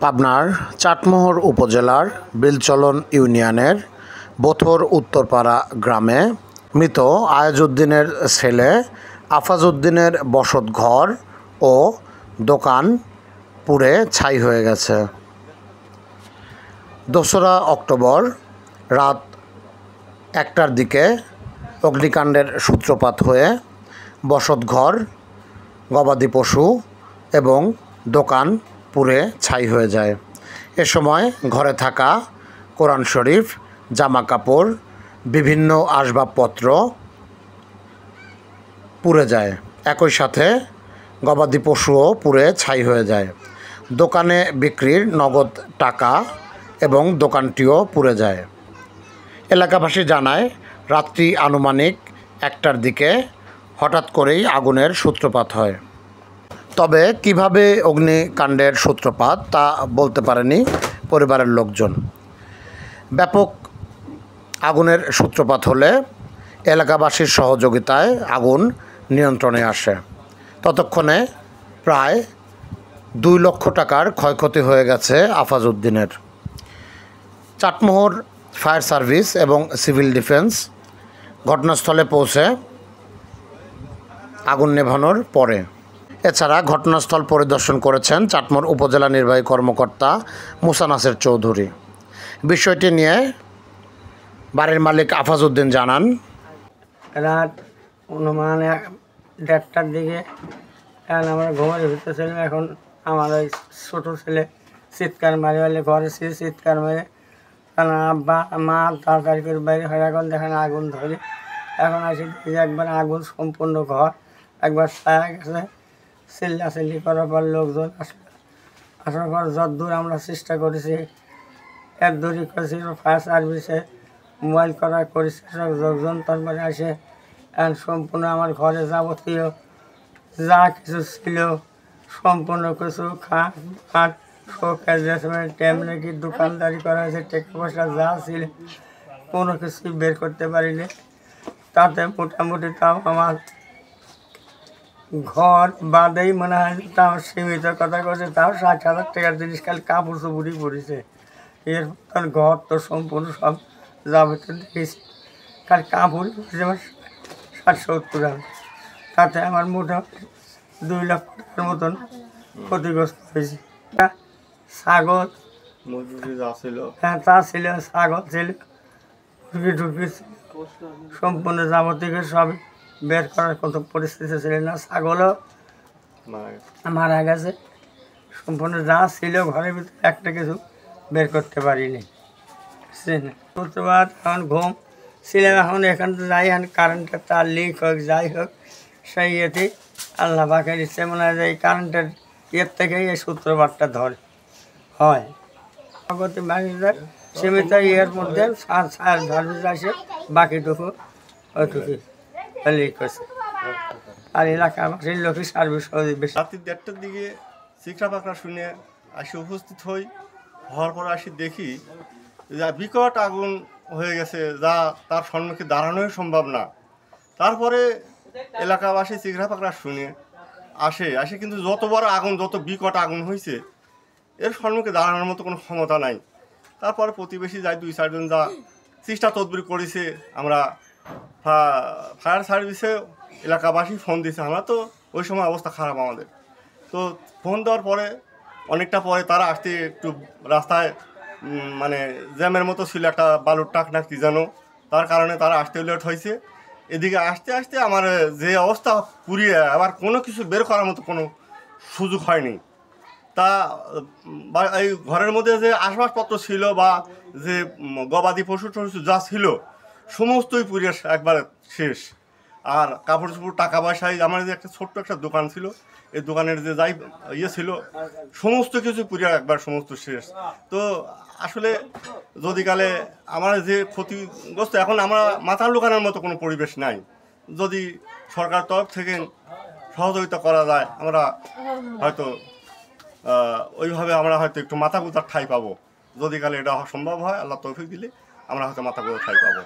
পাবনার চাটমোহর উপজেলার বিলচলন ইউনিয়নের বোথর উত্তরপাড়া গ্রামে মৃত আয়াজউদ্দিনের ছেলে আফাজউদ্দিনের বসতঘর ও দোকান পুড়ে ছাই হয়ে গেছে। ২রা অক্টোবর রাত ১টার দিকে অগ্নিকাণ্ডের সূত্রপাত হয়ে বসতঘর, গবাদি পশু এবং দোকান পুড়ে ছাই হয়ে যায়। এ সময় ঘরে থাকা কোরআন শরীফ, জামা কাপড়, বিভিন্ন আসবাবপত্র পুড়ে যায়। একই সাথে গবাদি পশুও পুড়ে ছাই হয়ে যায়। দোকানে বিক্রির নগদ টাকা এবং দোকানটিও পুড়ে যায়। এলাকাবাসী জানায়, রাত্রি আনুমানিক ১টার দিকে হঠাৎ করেই আগুনের সূত্রপাত হয়। তবে কিভাবে অগ্নিকাণ্ডের সূত্রপাত তা বলতে পারেনি পরিবারের লোকজন। ব্যাপক আগুনের সূত্রপাত হলে এলাকাবাসীর সহযোগিতায় আগুন নিয়ন্ত্রণে আসে। ততক্ষণে প্রায় ২ লক্ষ টাকার ক্ষয়ক্ষতি হয়ে গেছে আফাজউদ্দিনের। চাটমোহর ফায়ার সার্ভিস এবং সিভিল ডিফেন্স ঘটনাস্থলে পৌঁছে আগুন নেভানোর পরে। এছাড়া ঘটনাস্থল পরিদর্শন করেছেন চাটমোহর উপজেলা নির্বাহী কর্মকর্তা মুসা নাসের চৌধুরী। বিষয়টি নিয়ে বাড়ির মালিক আফাজউদ্দিন জানান, রাত অনুমান ১:৩০টার দিকে আমরা ঘুমের ভিতরে ছিলাম। এখন আমার ওই ছোটো ছেলে চিৎকার মারি ঘরে ছিল, চিৎকার মেরে আব্বা মা তাড়াতাড়ি করে বাইরে হয়। এখন দেখেন আগুন ধরে, এখন আসি একবার আগুন সম্পূর্ণ ঘর একবার ছায়া গেছে। চিল্লাচিল্লি করার পর লোকজন আসার পর যতদূর আমরা চেষ্টা করেছি, এর দূরই করেছি, ফায়ার সার্ভিসে মোবাইল করেছি সব লোকজন। তারপরে আসে সম্পূর্ণ আমার ঘরে যাবতীয় যা কিছু ছিল সম্পূর্ণ কিছু খাট শোকেস টেমলেকি দোকানদারি করা হয়েছে, টাকা পয়সা যা ছিল কোনো কিছুই বের করতে পারিনি। তাতে মোটামুটি তাও আমার ঘর বাদেই মনে হয় তাও সীমিত কথা করছে, তাও ৬০,০০০ টাকার জিনিস খালি কাপড় চোপড়ই পড়েছে। এর ঘর তো সম্পূর্ণ সব যাবতীয় দেখেছি, খালি কাপড়ই পড়েছে আমার ৬০-৭০,০০০। তাতে আমার মোটামুটি ২ লক্ষ টাকার মতন ক্ষতিগ্রস্ত হয়েছে। ছাগল হ্যাঁ তা ছিল, ছাগল ছিল, মুরগি টুরগি ছিল, সম্পূর্ণ যাবতীয় সবই বের করার কত পরিস্থিতি ছিল না। ছাগলও মারা গেছে। সম্পূর্ণ যা ছিল ঘরের ভিতরে একটা কিছু বের করতে পারিনি। প্রতিবার এখন ঘুম ছিলাম, এখন এখান থেকে যাই, এখন কারেন্টের তার লিক হোক যাই হোক সেই ইয়েতেই আল্লাহ পাকের ইচ্ছে মনে হয় যে এই কারেন্টের ইয়ের থেকেই এই সূত্রপাতটা হয়। জগতে মানুষদের সীমিত ইয়ের মধ্যে সার্ভিস আসে, বাকিটুকু ওইটুকু লিক হয়েছে। আর এলাকাবাসীর লোকই সার্ভিস বেশি। রাত্রি ১:৩০টার দিকে চিকরা পাকড়া শুনে আসি উপস্থিত হওয়ার পর আসি দেখি যা বিকট আগুন হয়ে গেছে, যা তার সম্মুখে দাঁড়ানোই সম্ভব না। তারপরে এলাকাবাসী চিকরা পাকড়া শুনে আসে কিন্তু যত বড় আগুন, যত বিকট আগুন হয়েছে, এর সম্মুখে দাঁড়ানোর মতো কোনো ক্ষমতা নাই। তারপরে প্রতিবেশী যাই ২-৪ জন যা চেষ্টা তদবির করেছে, আমরা ফায়ার সার্ভিসে এলাকাবাসী ফোন দিয়েছে। আমরা তো ওই সময় অবস্থা খারাপ আমাদের, তো ফোন দেওয়ার পরে অনেকটা পরে তারা আসতে একটু রাস্তায় মানে জ্যামের মতো ছিল, একটা বালুর টাক না কি যেন, তার কারণে তারা আসতে লেট হয়েছে। এদিকে আসতে আসতে আমার যে অবস্থা পুড়িয়ে আবার কোনো কিছু বের করার মতো কোনো সুযোগ হয়নি। তা এই ঘরের মধ্যে যে আসবাবপত্র ছিল বা যে গবাদি পশু টশু যা ছিল সমস্তই পুড়িয়ে একবার শেষ। আর কাপড় চোপড়, টাকা পয়সায় আমার যে একটা ছোট্ট একটা দোকান ছিল, এই দোকানের যে যাই ইয়ে ছিল সমস্ত কিছু পুড়িয়ে একবার সমস্ত শেষ। তো আসলে যদি কালে আমার যে ক্ষতিগ্রস্ত, এখন আমরা মাথার লোকানোর মতো কোনো পরিবেশ নাই। যদি সরকার তরফ থেকে সহযোগিতা করা যায়, আমরা হয়তো ওইভাবে আমরা হয়তো একটু মাথা গোঁজার ঠাঁই পাবো। যদি কালে এটা সম্ভব হয়, আল্লাহ তৌফিক দিলে আমরা হয়তো মাথা গোঁজার ঠাঁই পাবো।